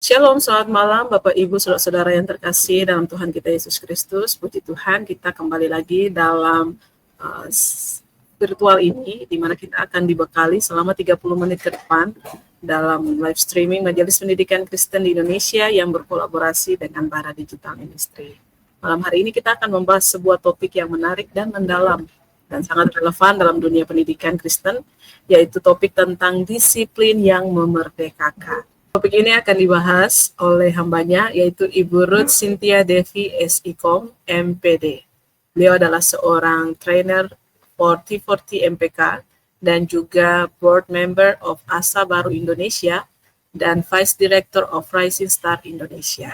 Shalom, selamat malam Bapak Ibu saudara-saudara yang terkasih dalam Tuhan kita Yesus Kristus. Puji Tuhan, kita kembali lagi dalam virtual ini, di mana kita akan dibekali selama 30 menit ke depan dalam live streaming Majelis Pendidikan Kristen di Indonesia yang berkolaborasi dengan Bara Digital Ministry. Malam hari ini kita akan membahas sebuah topik yang menarik dan mendalam dan sangat relevan dalam dunia pendidikan Kristen, yaitu topik tentang disiplin yang memerdekakan. Topik ini akan dibahas oleh hambanya, yaitu Ibu Ruth Cynthia Devi SIKOM, MPD. Beliau adalah seorang trainer for T40 MPK dan juga board member of Asa Baru Indonesia dan Vice Director of Rising Star Indonesia.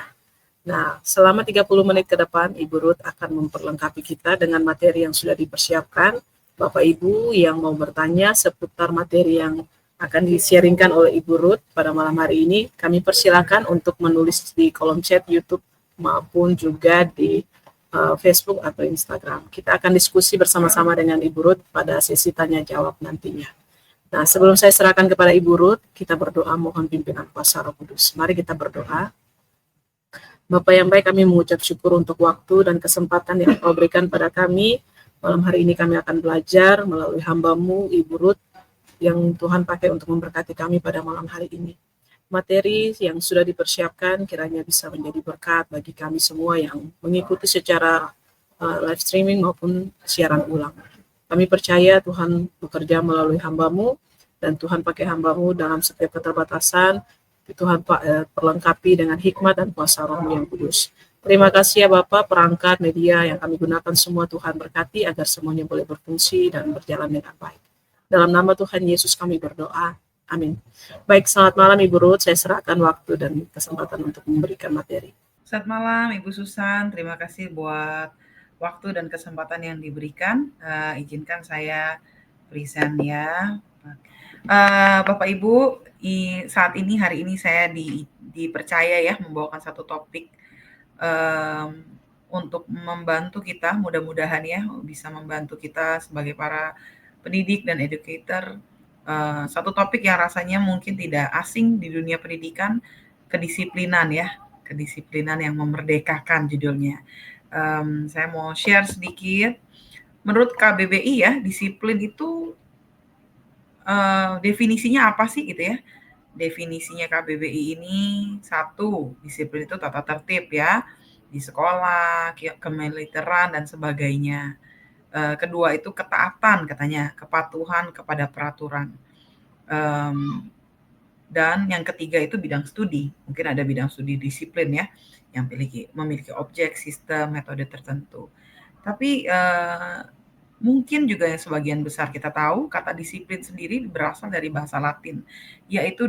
Nah, selama 30 menit ke depan, Ibu Ruth akan memperlengkapi kita dengan materi yang sudah dipersiapkan. Bapak Ibu yang mau bertanya seputar materi yang akan di-sharingkan oleh Ibu Ruth pada malam hari ini, kami persilakan untuk menulis di kolom chat YouTube maupun juga di Facebook atau Instagram. Kita akan diskusi bersama-sama dengan Ibu Ruth pada sesi tanya jawab nantinya. Nah, sebelum saya serahkan kepada Ibu Ruth, kita berdoa mohon pimpinan kuasa Roh Kudus. Mari kita berdoa. Bapak yang baik, kami mengucap syukur untuk waktu dan kesempatan yang Kau berikan pada kami. Malam hari ini kami akan belajar melalui hamba-Mu, Ibu Ruth, yang Tuhan pakai untuk memberkati kami pada malam hari ini. Materi yang sudah dipersiapkan kiranya bisa menjadi berkat bagi kami semua yang mengikuti secara live streaming maupun siaran ulang. Kami percaya Tuhan bekerja melalui hamba-Mu, dan Tuhan pakai hamba-Mu dalam setiap keterbatasan. Tuhan perlengkapi dengan hikmat dan kuasa Roh-Mu yang kudus. Terima kasih ya Bapak, perangkat media yang kami gunakan semua Tuhan berkati agar semuanya boleh berfungsi dan berjalan dengan baik. Dalam nama Tuhan Yesus kami berdoa. Amin. Baik, selamat malam Ibu Ruth. Saya serahkan waktu dan kesempatan untuk memberikan materi. Selamat malam Ibu Susan. Terima kasih buat waktu dan kesempatan yang diberikan. Izinkan saya present ya. Bapak Ibu, saat ini hari ini saya dipercaya ya membawakan satu topik untuk membantu kita, mudah-mudahan ya bisa membantu kita sebagai para pendidik dan educator. Satu topik yang rasanya mungkin tidak asing di dunia pendidikan, kedisiplinan ya, kedisiplinan yang memerdekakan judulnya. Saya mau share sedikit. Menurut KBBI ya, disiplin itu definisinya apa sih gitu ya? Definisinya KBBI ini, satu, disiplin itu tata tertib ya, di sekolah, kemiliteran dan sebagainya. Kedua itu ketaatan katanya, kepatuhan kepada peraturan. Dan yang ketiga itu bidang studi. Mungkin ada bidang studi disiplin ya, yang memiliki objek, sistem, metode tertentu. Tapi mungkin juga yang sebagian besar kita tahu, kata disiplin sendiri berasal dari bahasa Latin, yaitu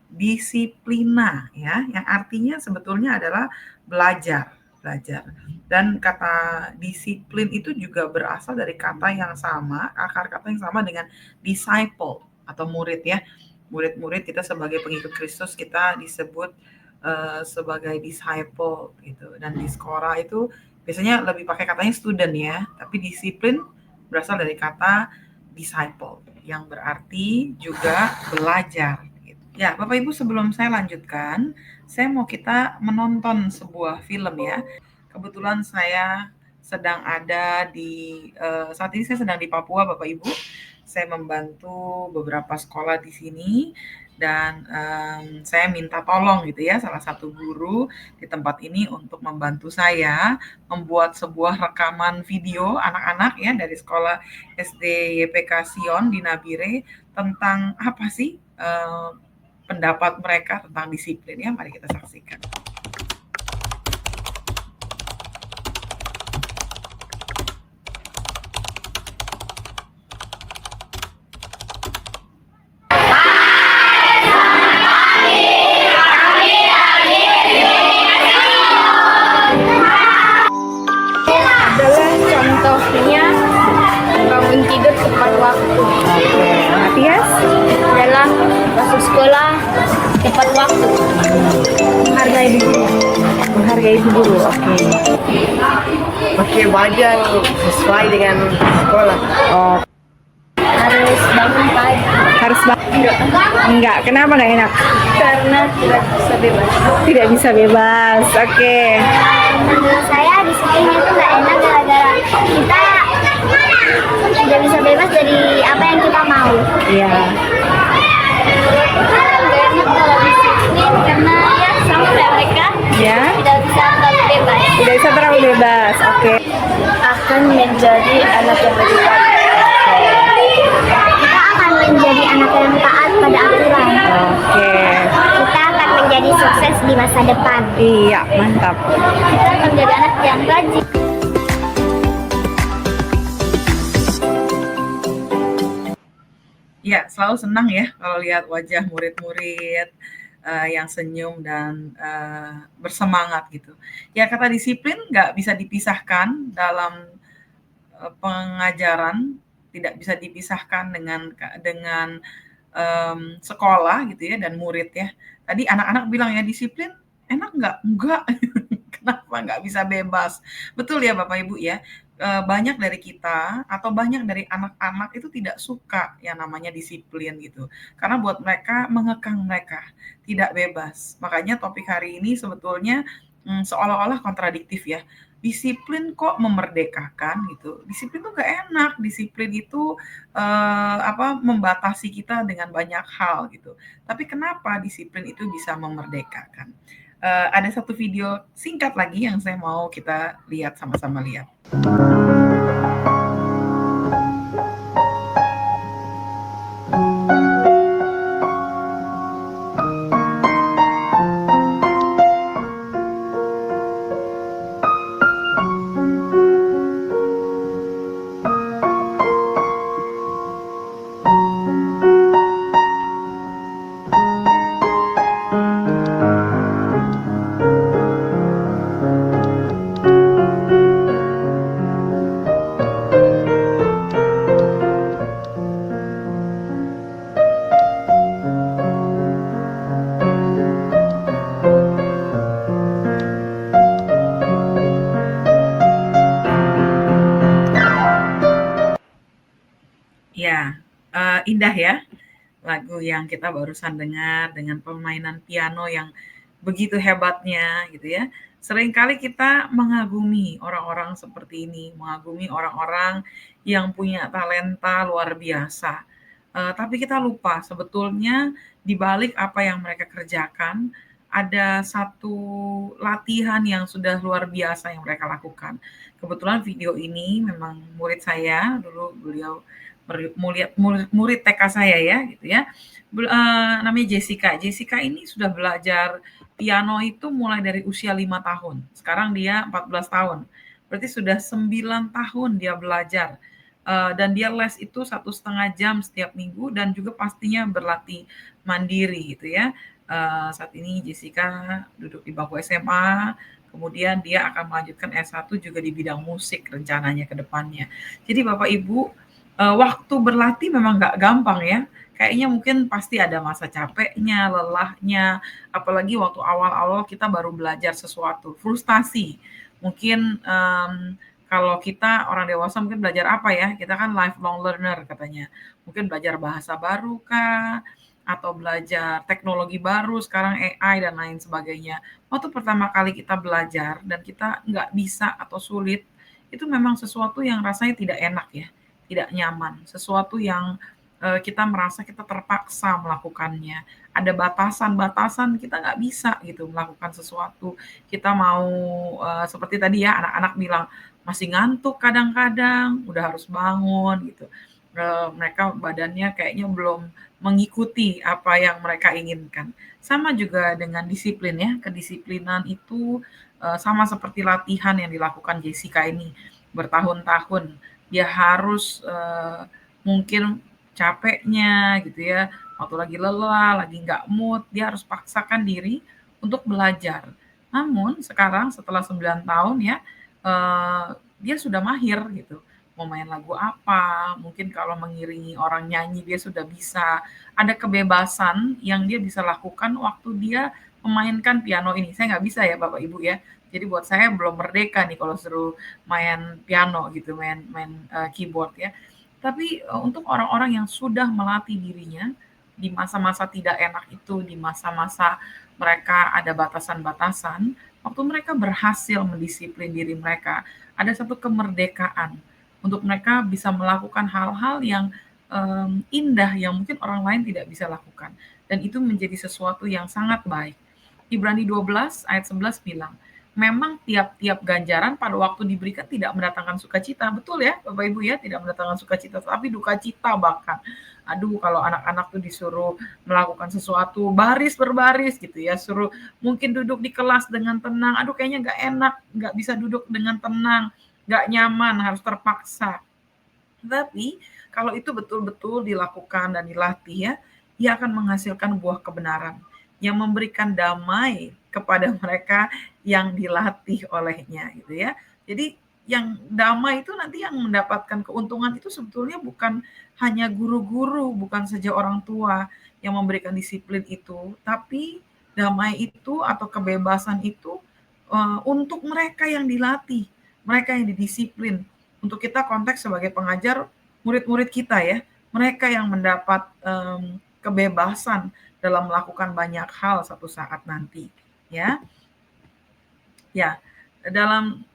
disiplina ya, yang artinya sebetulnya adalah belajar. Dan kata disiplin itu juga berasal dari kata yang sama, akar kata yang sama dengan disciple atau murid ya. Murid-murid kita sebagai pengikut Kristus kita disebut sebagai disciple gitu. Dan di sekolah itu biasanya lebih pakai katanya student ya, tapi disiplin berasal dari kata disciple yang berarti juga belajar gitu. Ya, Bapak Ibu, sebelum saya lanjutkan, saya mau kita menonton sebuah film ya. Kebetulan saya sedang ada saat ini saya sedang di Papua, Bapak Ibu. Saya membantu beberapa sekolah di sini dan saya minta tolong gitu ya, salah satu guru di tempat ini untuk membantu saya membuat sebuah rekaman video anak-anak ya dari sekolah SD YPK Sion di Nabire tentang apa sih pendapat mereka tentang disiplin ya. Mari kita saksikan. Contohnya bangun tidur tepat waktu. Matias Adalah masuk sekolah tepat waktu. menghargai ibu guru. Pakai baju yang sesuai dengan sekolah. Harus bangun pagi. Harus Enggak. Kenapa nggak enak? Karena tidak bisa bebas. Tidak bisa bebas. Oke. Menurut saya disiplin itu nggak enak gara-gara kita tidak bisa bebas dari apa yang kita mau. Iya. Nggak enak kalau disiplin karena ya sama kayak mereka Ya. tidak bisa terlalu bebas. Tidak bisa terlalu bebas. Oke. Akan menjadi anak yang lebih baik. Kita akan menjadi anak yang taat pada aturan. Oke. Kita akan menjadi sukses di masa depan. Iya, mantap. Kita akan menjadi anak yang rajin. Ya, selalu senang ya kalau lihat wajah murid-murid yang senyum dan bersemangat gitu. Ya, kata disiplin nggak bisa dipisahkan dalam pengajaran, tidak bisa dipisahkan dengan sekolah gitu ya dan murid ya. Tadi anak-anak bilang ya disiplin enak nggak? Enggak. Kenapa nggak bisa bebas? Betul ya Bapak Ibu ya. Banyak dari kita atau banyak dari anak-anak itu tidak suka yang namanya disiplin gitu. Karena buat mereka mengekang mereka, tidak bebas. Makanya topik hari ini sebetulnya seolah-olah kontradiktif ya. Disiplin kok memerdekakan gitu. Disiplin tuh gak enak. Disiplin itu membatasi kita dengan banyak hal gitu. Tapi kenapa disiplin itu bisa memerdekakan? Ada satu video singkat lagi yang saya mau kita lihat sama-sama lihat. Ya, indah ya lagu yang kita barusan dengar dengan permainan piano yang begitu hebatnya gitu ya. Seringkali kita mengagumi orang-orang seperti ini, mengagumi orang-orang yang punya talenta luar biasa. Tapi kita lupa sebetulnya di balik apa yang mereka kerjakan ada satu latihan yang sudah luar biasa yang mereka lakukan. Kebetulan video ini memang murid saya dulu, beliau murid TK saya ya gitu ya. Namanya Jessica. Jessica ini sudah belajar piano itu mulai dari usia 5 tahun. Sekarang dia 14 tahun. Berarti sudah 9 tahun dia belajar. Dan dia les itu 1,5 jam setiap minggu dan juga pastinya berlatih mandiri gitu ya. Saat ini Jessica duduk di bangku SMA, kemudian dia akan melanjutkan S1 juga di bidang musik rencananya ke depannya. Jadi Bapak Ibu, waktu berlatih memang nggak gampang ya. Kayaknya mungkin pasti ada masa capeknya, lelahnya, apalagi waktu awal-awal kita baru belajar sesuatu, frustasi. Mungkin kalau kita orang dewasa mungkin belajar apa ya? Kita kan lifelong learner katanya. Mungkin belajar bahasa baru kah? Atau belajar teknologi baru, sekarang AI dan lain sebagainya. Waktu pertama kali kita belajar dan kita nggak bisa atau sulit, itu memang sesuatu yang rasanya tidak enak ya, tidak nyaman. Sesuatu yang kita merasa kita terpaksa melakukannya. Ada batasan-batasan kita nggak bisa gitu melakukan sesuatu. Kita mau seperti tadi ya anak-anak bilang masih ngantuk kadang-kadang, udah harus bangun gitu. Mereka badannya kayaknya belum mengikuti apa yang mereka inginkan. Sama juga dengan disiplin ya, kedisiplinan itu sama seperti latihan yang dilakukan Jessica ini bertahun-tahun. Dia harus mungkin capeknya gitu ya, waktu lagi lelah, lagi nggak mood, dia harus paksakan diri untuk belajar. Namun sekarang setelah 9 tahun ya, dia sudah mahir gitu. Mau main lagu apa, mungkin kalau mengiringi orang nyanyi dia sudah bisa. Ada kebebasan yang dia bisa lakukan waktu dia memainkan piano ini. Saya nggak bisa ya Bapak Ibu ya. Jadi buat saya belum merdeka nih kalau suruh main piano gitu, main keyboard ya. Tapi untuk orang-orang yang sudah melatih dirinya, di masa-masa tidak enak itu, di masa-masa mereka ada batasan-batasan, waktu mereka berhasil mendisiplin diri mereka, ada satu kemerdekaan untuk mereka bisa melakukan hal-hal yang indah yang mungkin orang lain tidak bisa lakukan. Dan itu menjadi sesuatu yang sangat baik. Ibrani 12 ayat 11 bilang, memang tiap-tiap ganjaran pada waktu diberikan tidak mendatangkan sukacita. Betul ya, Bapak Ibu ya, tidak mendatangkan sukacita, tapi duka cita bahkan. Aduh, kalau anak-anak tuh disuruh melakukan sesuatu baris berbaris gitu ya, suruh mungkin duduk di kelas dengan tenang, aduh kayaknya nggak enak, nggak bisa duduk dengan tenang, nggak nyaman, harus terpaksa. Tapi kalau itu betul-betul dilakukan dan dilatih ya, ia akan menghasilkan buah kebenaran yang memberikan damai kepada mereka yang dilatih olehnya gitu ya. Jadi yang damai itu nanti yang mendapatkan keuntungan itu sebetulnya bukan hanya guru-guru, bukan saja orang tua yang memberikan disiplin itu, tapi damai itu atau kebebasan itu untuk mereka yang dilatih, mereka yang didisiplin. Untuk kita konteks sebagai pengajar, murid-murid kita ya, mereka yang mendapat kebebasan dalam melakukan banyak hal satu saat nanti, ya. Ya, dalam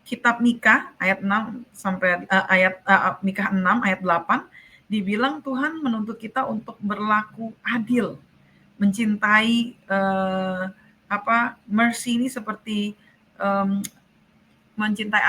kitab Mika ayat 6 sampai Mika 6 ayat 8 dibilang Tuhan menuntut kita untuk berlaku adil, mencintai mercy ini seperti mencintai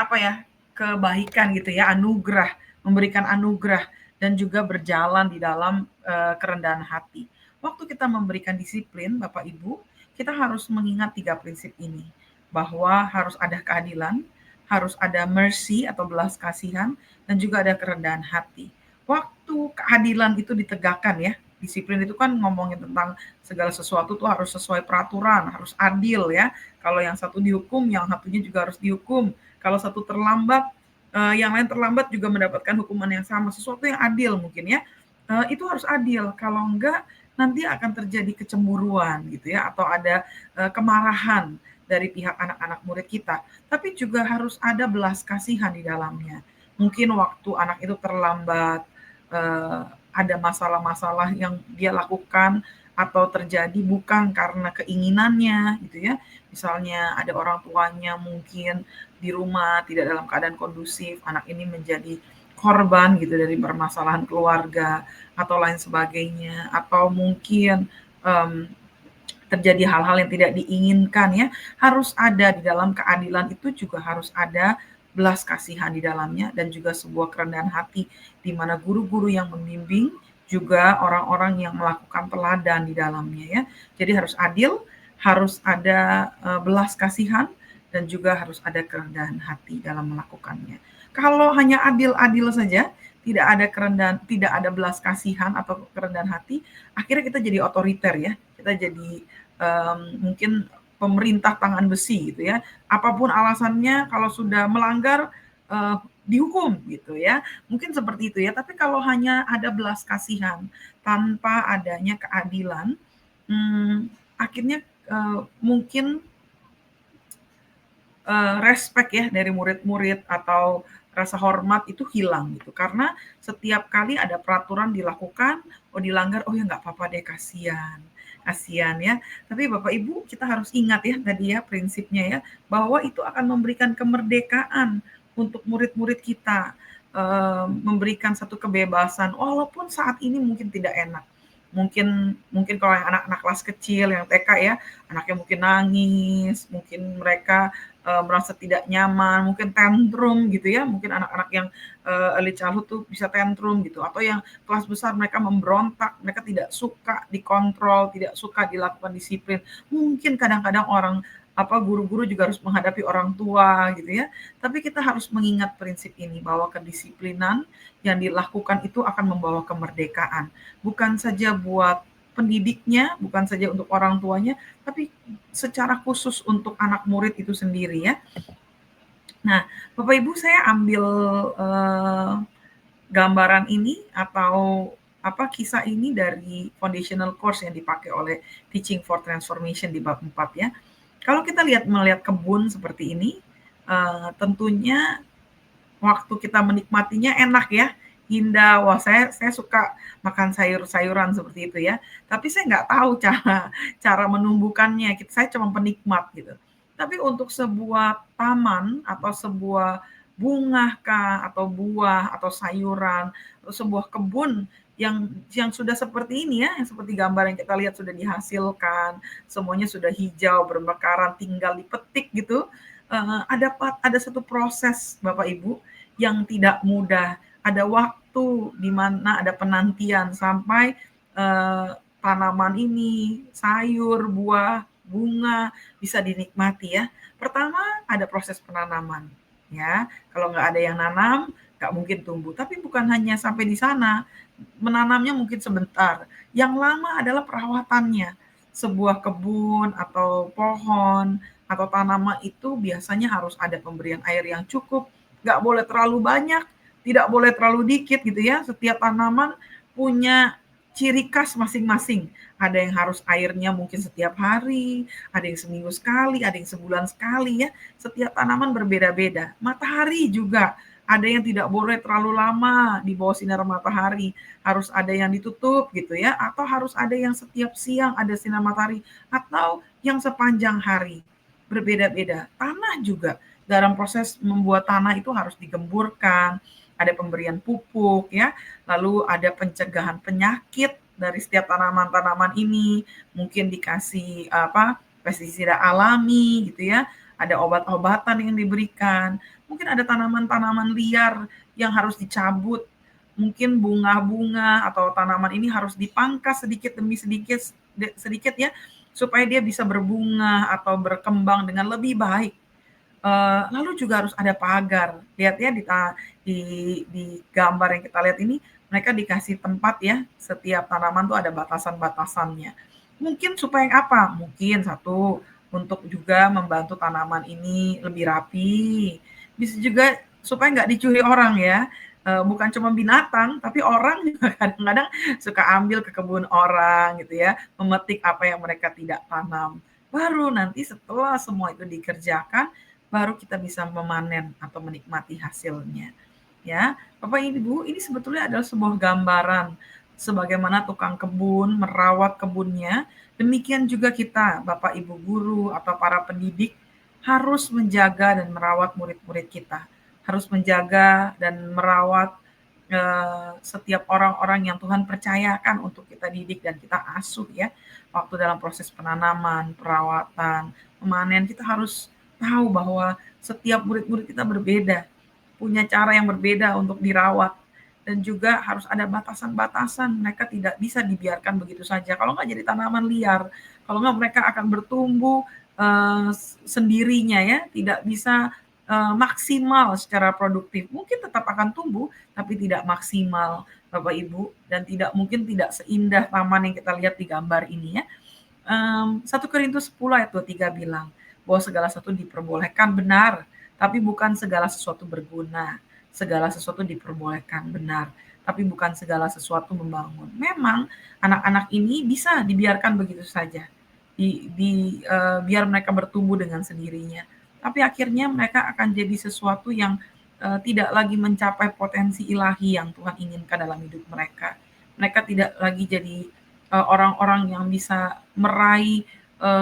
kebaikan gitu ya, anugerah, memberikan anugerah dan juga berjalan di dalam kerendahan hati. Waktu kita memberikan disiplin, Bapak Ibu, kita harus mengingat 3 prinsip ini, bahwa harus ada keadilan, harus ada mercy atau belas kasihan, dan juga ada kerendahan hati. Waktu keadilan itu ditegakkan ya, disiplin itu kan ngomongin tentang segala sesuatu tuh harus sesuai peraturan, harus adil ya. Kalau yang satu dihukum, yang satunya juga harus dihukum. Kalau satu terlambat, yang lain terlambat juga mendapatkan hukuman yang sama. Sesuatu yang adil mungkin ya. Itu harus adil. Kalau enggak, nanti akan terjadi kecemburuan gitu ya, atau ada kemarahan dari pihak anak-anak murid kita. Tapi juga harus ada belas kasihan di dalamnya. Mungkin waktu anak itu terlambat, ada masalah-masalah yang dia lakukan atau terjadi bukan karena keinginannya gitu ya. Misalnya ada orang tuanya mungkin di rumah tidak dalam keadaan kondusif, anak ini menjadi korban gitu dari permasalahan keluarga atau lain sebagainya, atau mungkin terjadi hal-hal yang tidak diinginkan ya, harus ada di dalam keadilan itu juga harus ada belas kasihan di dalamnya dan juga sebuah kerendahan hati di mana guru-guru yang membimbing juga orang-orang yang melakukan teladan di dalamnya ya. Jadi harus adil, harus ada belas kasihan dan juga harus ada kerendahan hati dalam melakukannya. Kalau hanya adil-adil saja, tidak ada kerendahan, tidak ada belas kasihan atau kerendahan hati, akhirnya kita jadi otoriter ya. Kita jadi mungkin pemerintah tangan besi gitu ya. Apapun alasannya kalau sudah melanggar dihukum gitu ya. Mungkin seperti itu ya. Tapi kalau hanya ada belas kasihan tanpa adanya keadilan, akhirnya mungkin respect ya dari murid-murid atau rasa hormat itu hilang gitu. Karena setiap kali ada peraturan dilakukan, dilanggar, ya nggak apa-apa deh, kasihan ya. Tapi Bapak Ibu kita harus ingat ya tadi ya prinsipnya ya, bahwa itu akan memberikan kemerdekaan untuk murid-murid kita, memberikan satu kebebasan walaupun saat ini mungkin tidak enak. Mungkin kalau yang anak-anak kelas kecil yang TK ya, anaknya mungkin nangis, mungkin mereka merasa tidak nyaman, mungkin tantrum gitu ya, mungkin anak-anak yang early childhood tuh bisa tantrum gitu, atau yang kelas besar mereka memberontak, mereka tidak suka dikontrol, tidak suka dilakukan disiplin. Mungkin kadang-kadang guru-guru juga harus menghadapi orang tua gitu ya. Tapi kita harus mengingat prinsip ini bahwa kedisiplinan yang dilakukan itu akan membawa kemerdekaan. Bukan saja buat pendidiknya, bukan saja untuk orang tuanya, tapi secara khusus untuk anak murid itu sendiri ya. Nah, Bapak Ibu saya ambil gambaran ini atau kisah ini dari foundational course yang dipakai oleh Teaching for Transformation di bab 4 ya. Kalau kita melihat kebun seperti ini, tentunya waktu kita menikmatinya enak ya. indah. Wah, saya suka makan sayur-sayuran seperti itu ya. Tapi saya nggak tahu cara menumbuhkannya. Saya cuma penikmat gitu. Tapi untuk sebuah taman atau sebuah bunga kah, atau buah, atau sayuran, atau sebuah kebun yang sudah seperti ini ya, yang seperti gambar yang kita lihat sudah dihasilkan, semuanya sudah hijau, bermekaran, tinggal dipetik gitu. Ada satu proses Bapak Ibu yang tidak mudah. Ada waktu di mana ada penantian sampai tanaman ini, sayur, buah, bunga bisa dinikmati ya. Pertama ada proses penanaman ya. Kalau nggak ada yang nanam, nggak mungkin tumbuh. Tapi bukan hanya sampai di sana, menanamnya mungkin sebentar. Yang lama adalah perawatannya. Sebuah kebun atau pohon atau tanaman itu biasanya harus ada pemberian air yang cukup, nggak boleh terlalu banyak, tidak boleh terlalu dikit gitu ya. Setiap tanaman punya ciri khas masing-masing. Ada yang harus airnya mungkin setiap hari, ada yang seminggu sekali, ada yang sebulan sekali ya. Setiap tanaman berbeda-beda. Matahari juga ada yang tidak boleh terlalu lama di bawah sinar matahari, harus ada yang ditutup gitu ya, atau harus ada yang setiap siang ada sinar matahari, atau yang sepanjang hari. Berbeda-beda. Tanah juga, dalam proses membuat tanah itu harus digemburkan, ada pemberian pupuk ya, lalu ada pencegahan penyakit dari setiap tanaman-tanaman ini, mungkin dikasih pestisida alami gitu ya, ada obat-obatan yang diberikan, mungkin ada tanaman-tanaman liar yang harus dicabut, mungkin bunga-bunga atau tanaman ini harus dipangkas sedikit demi sedikit ya, supaya dia bisa berbunga atau berkembang dengan lebih baik. Lalu juga harus ada pagar. Lihat ya di gambar yang kita lihat ini, mereka dikasih tempat ya, setiap tanaman tuh ada batasan-batasannya. Mungkin supaya apa? Mungkin satu, untuk juga membantu tanaman ini lebih rapi. Bisa juga supaya nggak dicuri orang ya. Bukan cuma binatang, tapi orang juga kadang-kadang suka ambil ke kebun orang gitu ya, memetik apa yang mereka tidak tanam. Baru nanti setelah semua itu dikerjakan, baru kita bisa memanen atau menikmati hasilnya. Ya, Bapak Ibu, ini sebetulnya adalah sebuah gambaran sebagaimana tukang kebun merawat kebunnya, demikian juga kita, Bapak Ibu guru atau para pendidik, harus menjaga dan merawat murid-murid kita, harus menjaga dan merawat setiap orang-orang yang Tuhan percayakan untuk kita didik dan kita asuh ya. Waktu dalam proses penanaman, perawatan, memanen, kita harus tahu bahwa setiap murid-murid kita berbeda, punya cara yang berbeda untuk dirawat, dan juga harus ada batasan-batasan. Mereka tidak bisa dibiarkan begitu saja. Kalau nggak jadi tanaman liar, kalau nggak mereka akan bertumbuh sendirinya ya, tidak bisa maksimal secara produktif. Mungkin tetap akan tumbuh, tapi tidak maksimal, Bapak Ibu, dan mungkin tidak seindah taman yang kita lihat di gambar ini ya. 1 Korintus 10 ayat 23 bilang bahwa segala sesuatu diperbolehkan benar, tapi bukan segala sesuatu berguna. Segala sesuatu diperbolehkan benar, tapi bukan segala sesuatu membangun. Memang anak-anak ini bisa dibiarkan begitu saja, biar mereka bertumbuh dengan sendirinya. Tapi akhirnya mereka akan jadi sesuatu yang tidak lagi mencapai potensi ilahi yang Tuhan inginkan dalam hidup mereka. Mereka tidak lagi jadi orang-orang yang bisa meraih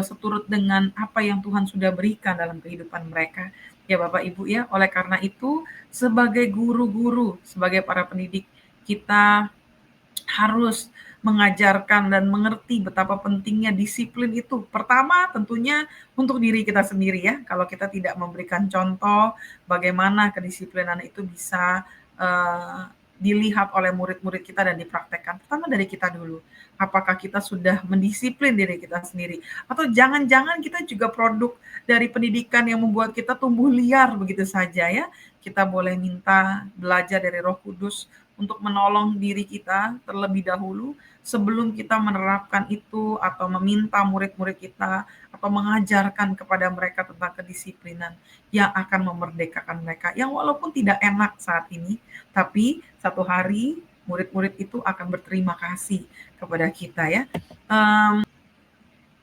seturut dengan apa yang Tuhan sudah berikan dalam kehidupan mereka. Ya Bapak Ibu ya, oleh karena itu sebagai guru-guru, sebagai para pendidik, kita harus mengajarkan dan mengerti betapa pentingnya disiplin itu. Pertama tentunya untuk diri kita sendiri ya, kalau kita tidak memberikan contoh bagaimana kedisiplinan itu bisa dilihat oleh murid-murid kita dan dipraktekkan. Pertama dari kita dulu. Apakah kita sudah mendisiplin diri kita sendiri? Atau jangan-jangan kita juga produk dari pendidikan yang membuat kita tumbuh liar begitu saja ya. Kita boleh minta belajar dari Roh Kudus untuk menolong diri kita terlebih dahulu sebelum kita menerapkan itu atau meminta murid-murid kita atau mengajarkan kepada mereka tentang kedisiplinan yang akan memerdekakan mereka. Yang walaupun tidak enak saat ini, tapi satu hari murid-murid itu akan berterima kasih kepada kita ya.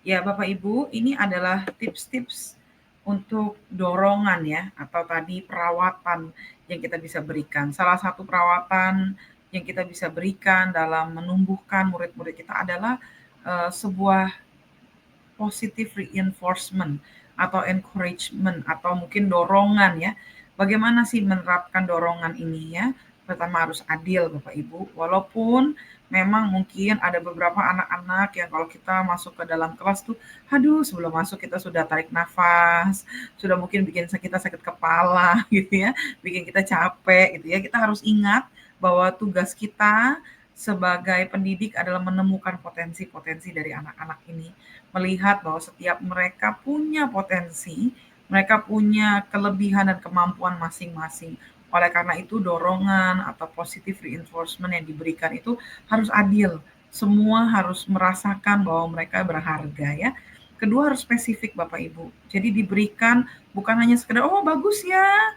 Ya Bapak Ibu, ini adalah tips-tips untuk dorongan ya, atau tadi perawatan yang kita bisa berikan. Salah satu perawatan yang kita bisa berikan dalam menumbuhkan murid-murid kita adalah sebuah positive reinforcement atau encouragement atau mungkin dorongan ya. Bagaimana sih menerapkan dorongan ini ya? Pertama harus adil Bapak Ibu, walaupun memang mungkin ada beberapa anak-anak yang kalau kita masuk ke dalam kelas tuh, aduh sebelum masuk kita sudah tarik nafas, sudah mungkin bikin kita sakit kepala gitu ya, bikin kita capek gitu ya. Kita harus ingat bahwa tugas kita sebagai pendidik adalah menemukan potensi-potensi dari anak-anak ini, melihat bahwa setiap mereka punya potensi, mereka punya kelebihan dan kemampuan masing-masing. Oleh karena itu dorongan atau positive reinforcement yang diberikan itu harus adil. Semua harus merasakan bahwa mereka berharga ya. Kedua harus spesifik Bapak Ibu. Jadi diberikan bukan hanya sekedar oh bagus ya,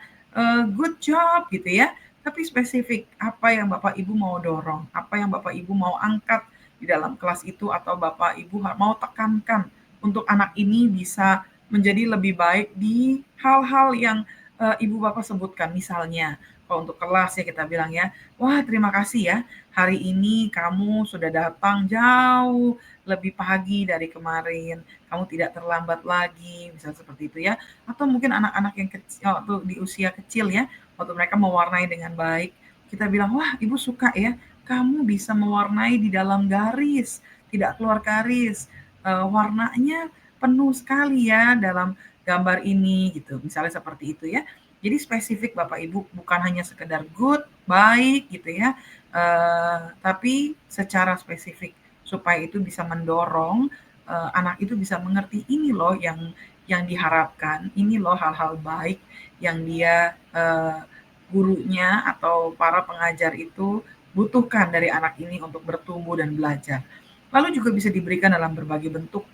good job gitu ya. Tapi spesifik apa yang Bapak Ibu mau dorong, apa yang Bapak Ibu mau angkat di dalam kelas itu atau Bapak Ibu mau tekankan untuk anak ini bisa menjadi lebih baik di hal-hal yang Ibu Bapak sebutkan. Misalnya kalau untuk kelas ya kita bilang ya, wah terima kasih ya hari ini kamu sudah datang jauh lebih pagi dari kemarin, kamu tidak terlambat lagi, misalnya seperti itu ya. Atau mungkin anak-anak yang kecil, waktu di usia kecil ya, waktu mereka mewarnai dengan baik, kita bilang, wah ibu suka ya, kamu bisa mewarnai di dalam garis, tidak keluar garis, warnanya penuh sekali ya dalam gambar ini gitu, misalnya seperti itu ya. Jadi spesifik Bapak Ibu, bukan hanya sekedar good, baik gitu ya, tapi secara spesifik supaya itu bisa mendorong anak itu bisa mengerti ini loh yang diharapkan, ini loh hal-hal baik yang dia gurunya atau para pengajar itu butuhkan dari anak ini untuk bertumbuh dan belajar. Lalu juga bisa diberikan dalam berbagai bentuk.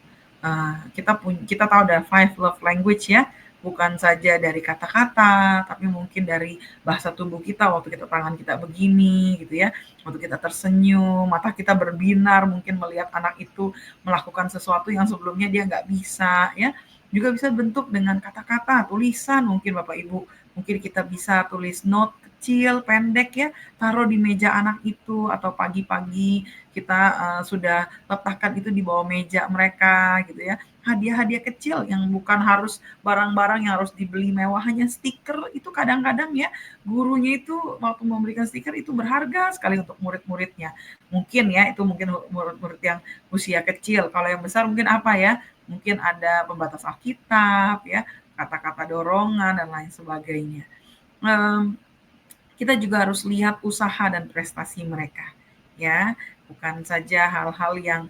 Kita tahu ada 5 love language ya, bukan saja dari kata-kata, tapi mungkin dari bahasa tubuh kita, waktu kita tangan kita begini gitu ya, waktu kita tersenyum, mata kita berbinar mungkin melihat anak itu melakukan sesuatu yang sebelumnya dia nggak bisa ya. Juga bisa bentuk dengan kata-kata, tulisan mungkin Bapak Ibu. Mungkin kita bisa tulis note kecil, pendek ya, taruh di meja anak itu, atau pagi-pagi kita sudah letakkan itu di bawah meja mereka gitu ya. Hadiah-hadiah kecil yang bukan harus barang-barang yang harus dibeli mewah, hanya stiker itu kadang-kadang ya, gurunya itu waktu memberikan stiker itu berharga sekali untuk murid-muridnya. Mungkin ya, itu mungkin murid-murid yang usia kecil. Kalau yang besar mungkin apa ya, mungkin ada pembatas Alkitab ya, kata-kata dorongan dan lain sebagainya. Kita juga harus lihat usaha dan prestasi mereka ya, bukan saja hal-hal yang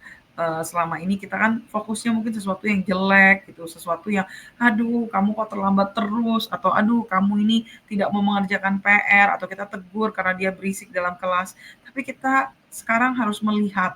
selama ini kita kan fokusnya mungkin sesuatu yang jelek gitu, sesuatu yang aduh kamu kok terlambat terus, atau aduh kamu ini tidak mau mengerjakan PR, atau kita tegur karena dia berisik dalam kelas. Tapi kita sekarang harus melihat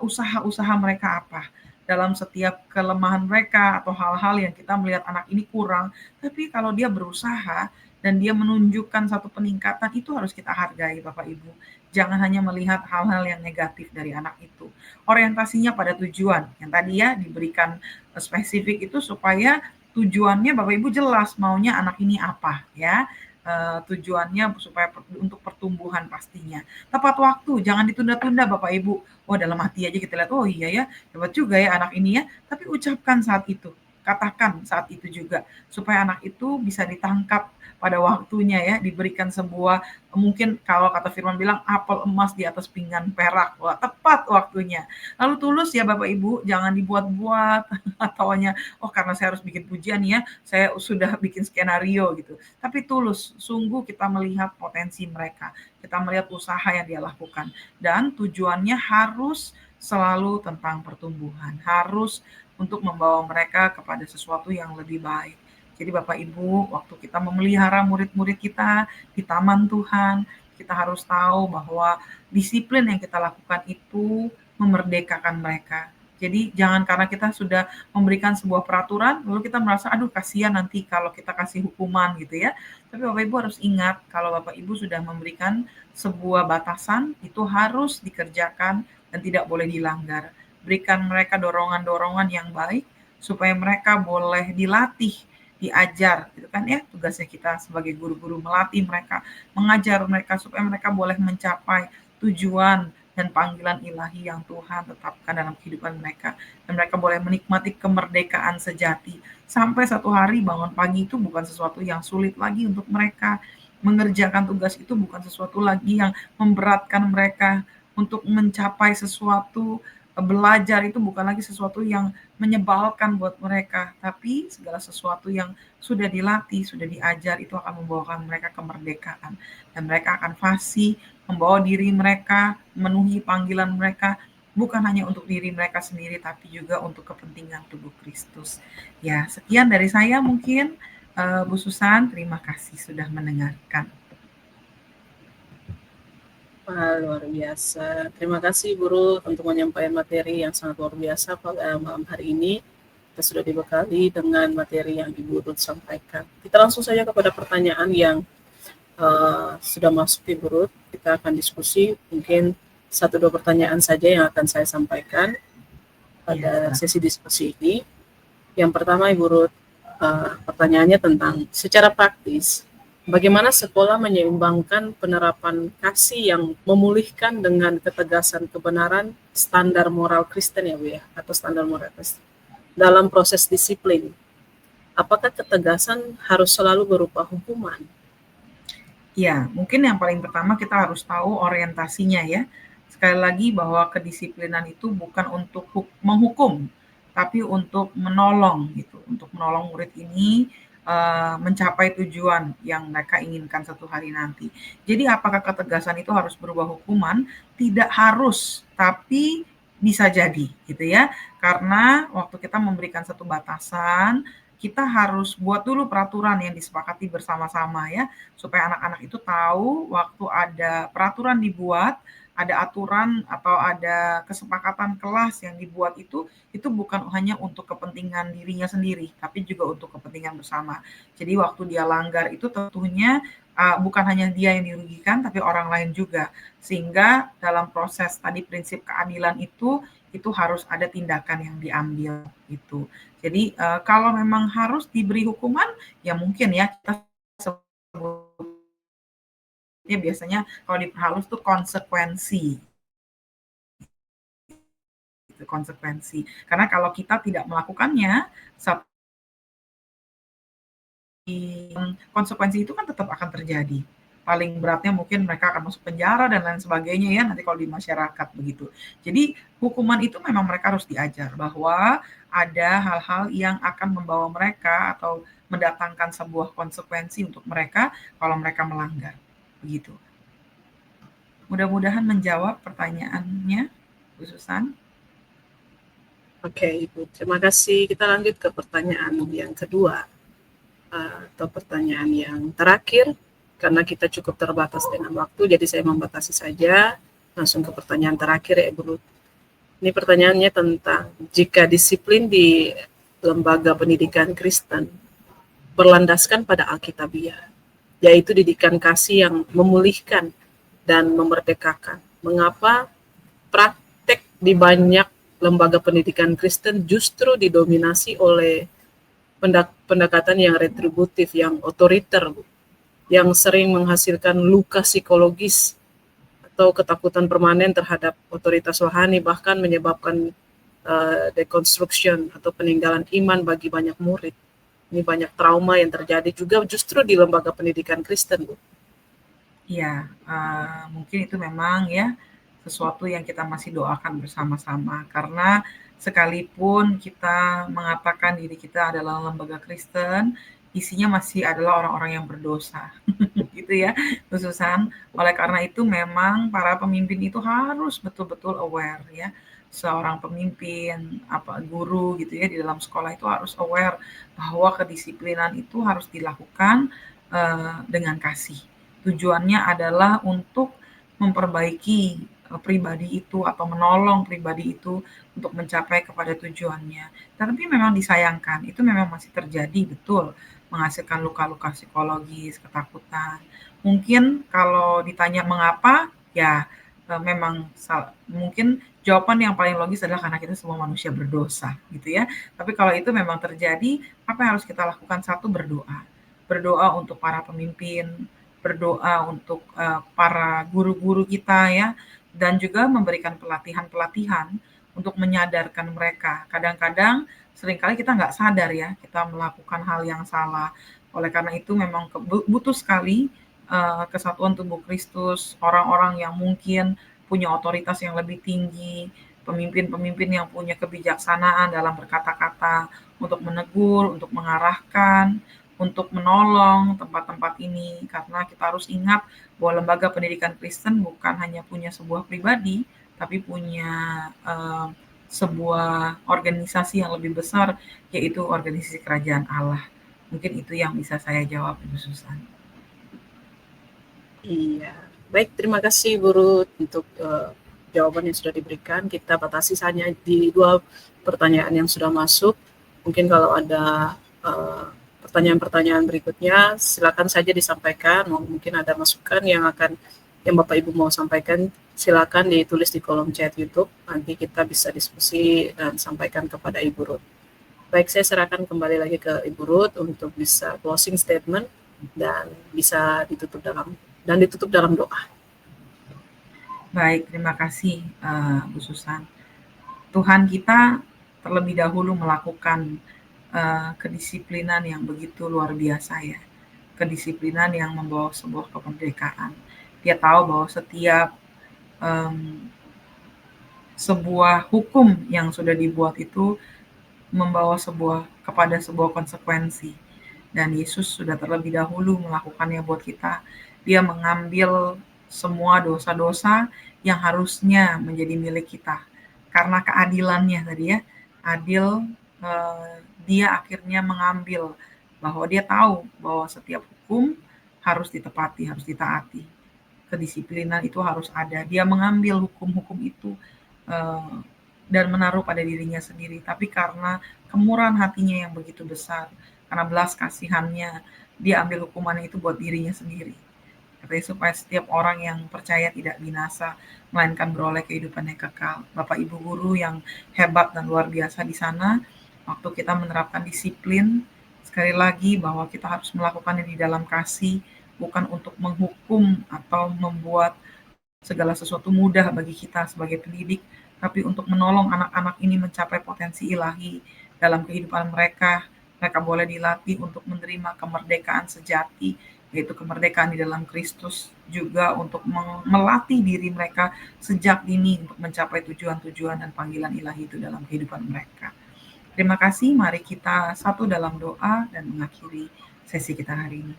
usaha-usaha mereka apa dalam setiap kelemahan mereka atau hal-hal yang kita melihat anak ini kurang. Tapi kalau dia berusaha dan dia menunjukkan satu peningkatan, itu harus kita hargai Bapak Ibu. Jangan hanya melihat hal-hal yang negatif dari anak itu. Orientasinya pada tujuan. Yang tadi ya diberikan spesifik itu supaya tujuannya Bapak Ibu jelas maunya anak ini apa ya. Tujuannya supaya untuk pertumbuhan pastinya. Tepat waktu, jangan ditunda-tunda Bapak Ibu. Oh dalam hati aja kita lihat, oh iya ya, hebat juga ya anak ini ya. Tapi ucapkan saat itu, katakan saat itu juga. Supaya anak itu bisa ditangkap pada waktunya ya, diberikan sebuah, mungkin kalau kata Firman bilang, apel emas di atas pinggan perak. Wah, tepat waktunya. Lalu tulus ya Bapak Ibu, jangan dibuat-buat, atau hanya, oh karena saya harus bikin pujian ya, saya sudah bikin skenario gitu. Tapi tulus, sungguh kita melihat potensi mereka, kita melihat usaha yang dia lakukan. Dan tujuannya harus selalu tentang pertumbuhan, harus untuk membawa mereka kepada sesuatu yang lebih baik. Jadi Bapak Ibu, waktu kita memelihara murid-murid kita di taman Tuhan, kita harus tahu bahwa disiplin yang kita lakukan itu memerdekakan mereka. Jadi jangan karena kita sudah memberikan sebuah peraturan, lalu kita merasa, aduh kasihan nanti kalau kita kasih hukuman gitu ya. Tapi Bapak Ibu harus ingat, kalau Bapak Ibu sudah memberikan sebuah batasan, itu harus dikerjakan dan tidak boleh dilanggar. Berikan mereka dorongan-dorongan yang baik, supaya mereka boleh dilatih, diajar gitu kan ya, tugasnya kita sebagai guru-guru melatih mereka, mengajar mereka supaya mereka boleh mencapai tujuan dan panggilan ilahi yang Tuhan tetapkan dalam kehidupan mereka. Dan mereka boleh menikmati kemerdekaan sejati. Sampai satu hari bangun pagi itu bukan sesuatu yang sulit lagi untuk mereka. Mengerjakan tugas itu bukan sesuatu lagi yang memberatkan mereka. Untuk mencapai sesuatu, belajar itu bukan lagi sesuatu yang menyebalkan buat mereka. Tapi segala sesuatu yang sudah dilatih, sudah diajar, itu akan membawakan mereka kemerdekaan. Dan mereka akan fasih, membawa diri mereka, memenuhi panggilan mereka, bukan hanya untuk diri mereka sendiri, tapi juga untuk kepentingan tubuh Kristus. Ya, sekian dari saya mungkin, Bu Susan, terima kasih sudah mendengarkan. Wah, luar biasa. Terima kasih Bu Ruth untuk menyampaikan materi yang sangat luar biasa pada malam hari ini. Kita sudah dibekali dengan materi yang Ibu Ruth sampaikan. Kita langsung saja kepada pertanyaan yang sudah masuk di Bu Ruth. Kita akan diskusi mungkin 1-2 pertanyaan saja yang akan saya sampaikan pada sesi diskusi ini. Yang pertama Ibu Ruth, pertanyaannya tentang secara praktis, bagaimana sekolah menyeimbangkan penerapan kasih yang memulihkan dengan ketegasan kebenaran standar moral Kristen ya Bu ya, atau standar moral Kristen dalam proses disiplin. Apakah ketegasan harus selalu berupa hukuman? Ya, mungkin yang paling pertama kita harus tahu orientasinya ya. Sekali lagi bahwa kedisiplinan itu bukan untuk menghukum, tapi untuk menolong gitu, untuk menolong murid ini mencapai tujuan yang mereka inginkan satu hari nanti. Jadi apakah ketegasan itu harus berubah hukuman? Tidak harus, tapi bisa jadi gitu ya. Karena waktu kita memberikan satu batasan, kita harus buat dulu peraturan yang disepakati bersama-sama ya, supaya anak-anak itu tahu waktu ada peraturan dibuat, ada aturan atau ada kesepakatan kelas yang dibuat itu bukan hanya untuk kepentingan dirinya sendiri, tapi juga untuk kepentingan bersama. Jadi waktu dia langgar itu tentunya bukan hanya dia yang dirugikan, tapi orang lain juga. Sehingga dalam proses tadi prinsip keadilan itu harus ada tindakan yang diambil gitu. Jadi kalau memang harus diberi hukuman, ya mungkin ya kita sebutnya biasanya kalau diperhalus tuh konsekuensi. Konsekuensi. Karena kalau kita tidak melakukannya, konsekuensi itu kan tetap akan terjadi. Paling beratnya mungkin mereka akan masuk penjara dan lain sebagainya ya nanti kalau di masyarakat begitu. Jadi hukuman itu memang mereka harus diajar bahwa ada hal-hal yang akan membawa mereka atau mendatangkan sebuah konsekuensi untuk mereka kalau mereka melanggar. Begitu. Mudah-mudahan menjawab pertanyaannya, Bu Susan. Oke, Ibu. Terima kasih. Kita lanjut ke pertanyaan yang kedua. Atau pertanyaan yang terakhir. Karena kita cukup terbatas dengan waktu, jadi saya membatasi saja. Langsung ke pertanyaan terakhir ya, Ibu. Ini pertanyaannya tentang jika disiplin di lembaga pendidikan Kristen berlandaskan pada Alkitabiah, yaitu didikan kasih yang memulihkan dan memerdekakan. Mengapa praktek di banyak lembaga pendidikan Kristen justru didominasi oleh pendekatan yang retributif, yang otoriter, yang sering menghasilkan luka psikologis atau ketakutan permanen terhadap otoritas rohani, bahkan menyebabkan deconstruction atau peninggalan iman bagi banyak murid. Ini banyak trauma yang terjadi juga justru di lembaga pendidikan Kristen, Bu. Ya, mungkin itu memang ya sesuatu yang kita masih doakan bersama-sama. Karena sekalipun kita mengatakan diri kita adalah lembaga Kristen, isinya masih adalah orang-orang yang berdosa, gitu ya, khususan. Oleh karena itu memang para pemimpin itu harus betul-betul aware ya. Seorang pemimpin, guru gitu ya di dalam sekolah itu harus aware bahwa kedisiplinan itu harus dilakukan dengan kasih. Tujuannya adalah untuk memperbaiki pribadi itu atau menolong pribadi itu untuk mencapai kepada tujuannya. Tapi memang disayangkan, itu memang masih terjadi, betul, menghasilkan luka-luka psikologis, ketakutan. Mungkin kalau ditanya mengapa, ya memang mungkin jawaban yang paling logis adalah karena kita semua manusia berdosa, gitu ya. Tapi kalau itu memang terjadi, apa yang harus kita lakukan? Satu, berdoa. Berdoa untuk para pemimpin, berdoa untuk para guru-guru kita ya, dan juga memberikan pelatihan-pelatihan untuk menyadarkan mereka. Kadang-kadang seringkali kita nggak sadar ya, kita melakukan hal yang salah. Oleh karena itu memang butuh sekali kesatuan tubuh Kristus, orang-orang yang mungkin punya otoritas yang lebih tinggi, pemimpin-pemimpin yang punya kebijaksanaan dalam berkata-kata, untuk menegur, untuk mengarahkan, untuk menolong tempat-tempat ini. Karena kita harus ingat bahwa lembaga pendidikan Kristen bukan hanya punya sebuah pribadi, tapi punya sebuah organisasi yang lebih besar, yaitu organisasi kerajaan Allah. Mungkin itu yang bisa saya jawab, Ibu Susan. Iya, baik, terima kasih Bu Ruth untuk jawaban yang sudah diberikan. Kita batasi hanya di 2 pertanyaan yang sudah masuk. Mungkin kalau ada pertanyaan-pertanyaan berikutnya, silakan saja disampaikan. Mungkin ada masukan yang Bapak Ibu mau sampaikan, silakan ditulis di kolom chat YouTube. Nanti kita bisa diskusi dan sampaikan kepada Ibu Ruth. Baik, saya serahkan kembali lagi ke Ibu Ruth untuk bisa closing statement dan bisa ditutup dalam doa. Baik, terima kasih Bu Susan. Tuhan kita terlebih dahulu melakukan kedisiplinan yang begitu luar biasa ya. Kedisiplinan yang membawa sebuah kemerdekaan. Dia tahu bahwa setiap sebuah hukum yang sudah dibuat itu membawa kepada sebuah konsekuensi. Dan Yesus sudah terlebih dahulu melakukannya buat kita. Dia mengambil semua dosa-dosa yang harusnya menjadi milik kita. Karena keadilannya tadi ya, adil, dia akhirnya mengambil bahwa dia tahu bahwa setiap hukum harus ditepati, harus ditaati. Kedisiplinan itu harus ada. Dia mengambil hukum-hukum itu dan menaruh pada dirinya sendiri. Tapi karena kemurahan hatinya yang begitu besar, karena belas kasihannya, dia ambil hukumannya itu buat dirinya sendiri. Katanya supaya setiap orang yang percaya tidak binasa, melainkan beroleh kehidupan yang kekal. Bapak Ibu guru yang hebat dan luar biasa di sana, waktu kita menerapkan disiplin, sekali lagi bahwa kita harus melakukannya di dalam kasih, bukan untuk menghukum atau membuat segala sesuatu mudah bagi kita sebagai pendidik, tapi untuk menolong anak-anak ini mencapai potensi ilahi dalam kehidupan mereka. Mereka boleh dilatih untuk menerima kemerdekaan sejati, yaitu kemerdekaan di dalam Kristus, juga untuk melatih diri mereka sejak dini untuk mencapai tujuan-tujuan dan panggilan ilahi itu dalam kehidupan mereka. Terima kasih, mari kita satu dalam doa dan mengakhiri sesi kita hari ini.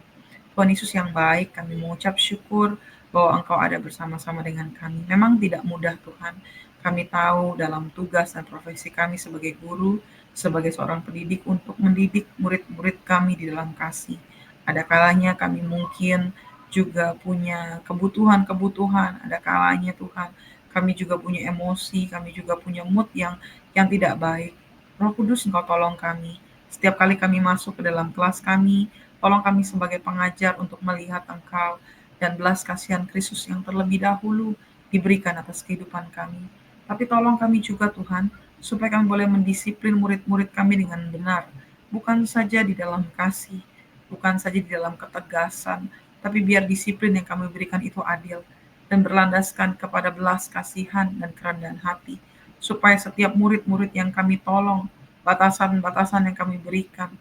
Tuhan Yesus yang baik, kami mengucap syukur bahwa Engkau ada bersama-sama dengan kami. Memang tidak mudah Tuhan, kami tahu dalam tugas dan profesi kami sebagai guru, sebagai seorang pendidik untuk mendidik murid-murid kami di dalam kasih. Ada kalanya kami mungkin juga punya kebutuhan-kebutuhan, ada kalanya Tuhan kami juga punya emosi, kami juga punya mood yang tidak baik. Roh Kudus, Engkau tolong kami. Setiap kali kami masuk ke dalam kelas kami, tolong kami sebagai pengajar untuk melihat Engkau dan belas kasihan Kristus yang terlebih dahulu diberikan atas kehidupan kami. Tapi tolong kami juga Tuhan, supaya kami boleh mendisiplin murid-murid kami dengan benar. Bukan saja di dalam kasih, bukan saja di dalam ketegasan, tapi biar disiplin yang kami berikan itu adil dan berlandaskan kepada belas kasihan dan kerendahan hati. Supaya setiap murid-murid yang kami tolong, batasan-batasan yang kami berikan,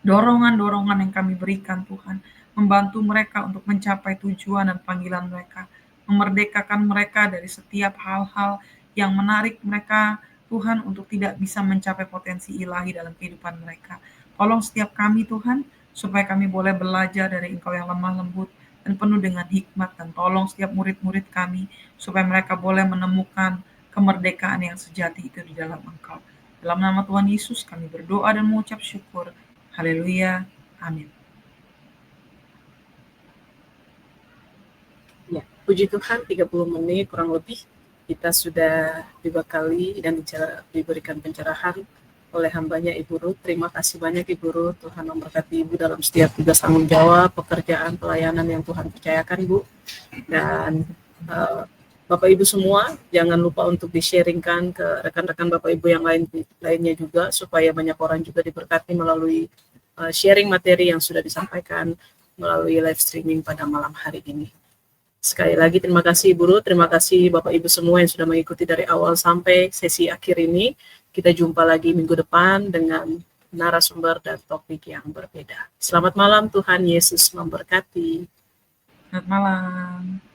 dorongan-dorongan yang kami berikan Tuhan, membantu mereka untuk mencapai tujuan dan panggilan mereka, memerdekakan mereka dari setiap hal-hal yang menarik mereka Tuhan untuk tidak bisa mencapai potensi ilahi dalam kehidupan mereka. Tolong setiap kami Tuhan, supaya kami boleh belajar dari Engkau yang lemah lembut dan penuh dengan hikmat, dan tolong setiap murid-murid kami, supaya mereka boleh menemukan kemerdekaan yang sejati itu di dalam Engkau. Dalam nama Tuhan Yesus kami berdoa dan mengucap syukur. Haleluya. Amin. Ya, puji Tuhan, 30 menit kurang lebih kita sudah dibekali dan diberikan pencerahan oleh hambanya Ibu Ruth. Terima kasih banyak Ibu Ruth. Tuhan memberkati Ibu dalam setiap tugas tanggung jawab, pekerjaan, pelayanan yang Tuhan percayakan Bu. Dan Bapak Ibu semua, jangan lupa untuk di-sharingkan ke rekan-rekan Bapak Ibu yang lainnya juga, supaya banyak orang juga diberkati melalui sharing materi yang sudah disampaikan melalui live streaming pada malam hari ini. Sekali lagi terima kasih Ibu Ruth, terima kasih Bapak Ibu semua yang sudah mengikuti dari awal sampai sesi akhir ini. Kita jumpa lagi minggu depan dengan narasumber dan topik yang berbeda. Selamat malam, Tuhan Yesus memberkati. Selamat malam.